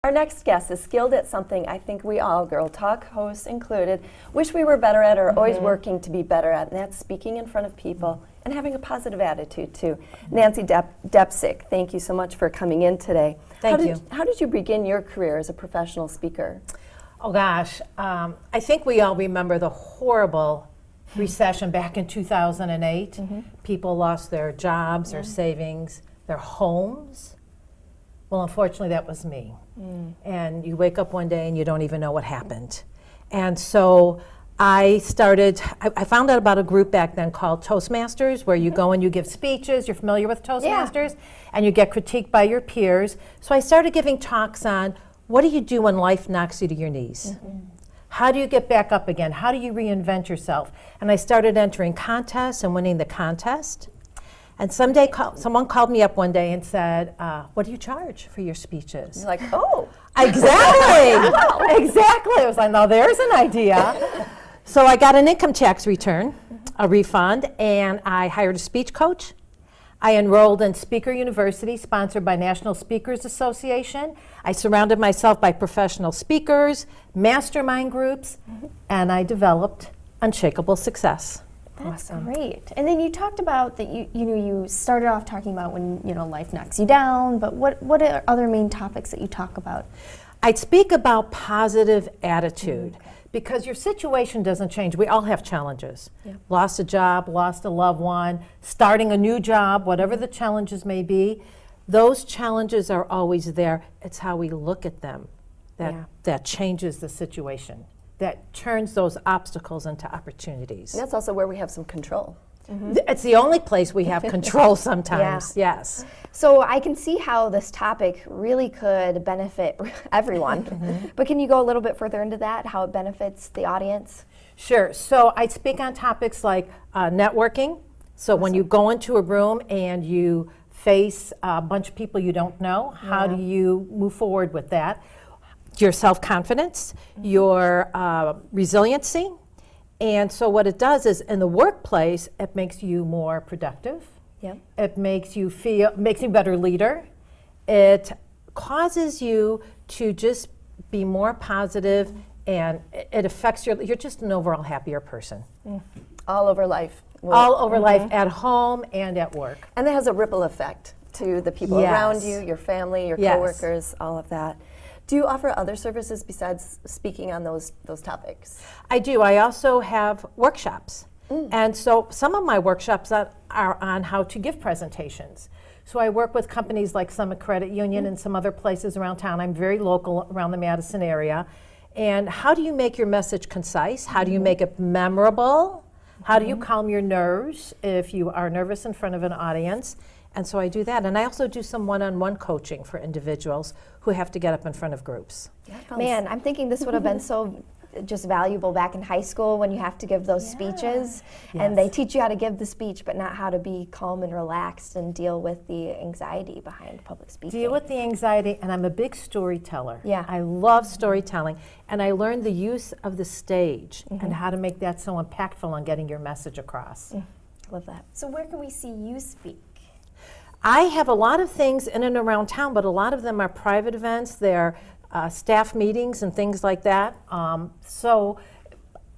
Our next guest is skilled at something I think we all, Girl Talk hosts included, wish we were better at or always working to be better at, and that's speaking in front of people and having a positive attitude too. Nancy Depsick, thank you so much for coming in today. Thank you. How did you begin your career as a professional speaker? Oh gosh, I think we all remember the horrible recession back in 2008. People lost their jobs, their savings, their homes. Well, unfortunately, that was me. And you wake up one day and you don't even know what happened. And so I found out about a group back then called Toastmasters, where you go and you give speeches. You're familiar with Toastmasters? And you get critiqued by your peers. So I started giving talks on what do you do when life knocks you to your knees? How do you get back up again? How do you reinvent yourself? And I started entering contests and winning the contest. And someday someone called me up one day and said, what do you charge for your speeches? You're like, oh. Exactly. Exactly. I was like, now there's an idea. So I got an income tax return, a refund, and I hired a speech coach. I enrolled in Speaker University, sponsored by National Speakers Association. I surrounded myself by professional speakers, mastermind groups, and I developed Unshakable Success. That's great. And then you talked about that you started off talking about when life knocks you down, but what are other main topics that you talk about? I'd speak about positive attitude because your situation doesn't change. We all have challenges. Lost a job, lost a loved one, starting a new job, whatever the challenges may be. Those challenges are always there. It's how we look at them that changes the situation, that turns those obstacles into opportunities. And that's also where we have some control. It's the only place we have control sometimes, yes. So I can see how this topic really could benefit everyone. But can you go a little bit further into that, how it benefits the audience? Sure. So I speak on topics like networking. So when you go into a room and you face a bunch of people you don't know, how do you move forward with that? Your self-confidence, your resiliency. And so what it does is in the workplace, it makes you more productive. It makes you a better leader. It causes you to just be more positive, and it affects you're just an overall happier person. All over life. All over life, at home and at work. And that has a ripple effect to the people around you, your family, your coworkers, all of that. Do you offer other services besides speaking on those topics? I do. I also have workshops. And so some of my workshops are on how to give presentations. So I work with companies like Summit Credit Union and some other places around town. I'm very local around the Madison area. And how do you make your message concise? How do you make it memorable? How do you calm your nerves if you are nervous in front of an audience? And so I do that. And I also do some one-on-one coaching for individuals who have to get up in front of groups. Man, I'm thinking this would have been so just valuable back in high school when you have to give those speeches. And they teach you how to give the speech, but not how to be calm and relaxed and deal with the anxiety behind public speaking. Deal with the anxiety, and I'm a big storyteller. Yeah. I love storytelling. And I learned the use of the stage and how to make that so impactful on getting your message across. Love that. So where can we see you speak? I have a lot of things in and around town, but a lot of them are private events. They're staff meetings and things like that. So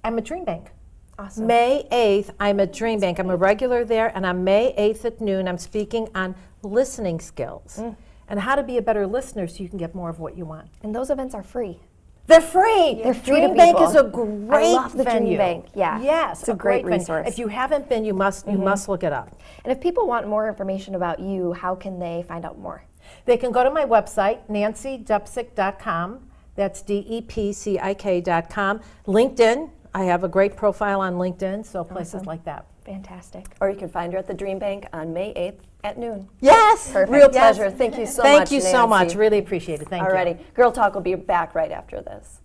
I'm at Dream Bank. Awesome. May 8th, I'm at Dream Bank. I'm a regular there, and on May 8th at noon, I'm speaking on listening skills and how to be a better listener so you can get more of what you want. And those events are free. They're free. They're free Dream to Bank people. is a great I love the venue. Dream Bank. Yeah. Yes, it's a great venue. resource. If you haven't been, you must look it up. And if people want more information about you, how can they find out more? They can go to my website, nancydepsick.com. That's DEPCIK.com. LinkedIn. I have a great profile on LinkedIn, so places like that. Fantastic. Or you can find her at the Dream Bank on May 8th at noon. Yes. Perfect. Real pleasure. Thank you so much, Thank you so Nancy. much. Really appreciate it. Thank you. Alrighty. Girl Talk will be back right after this.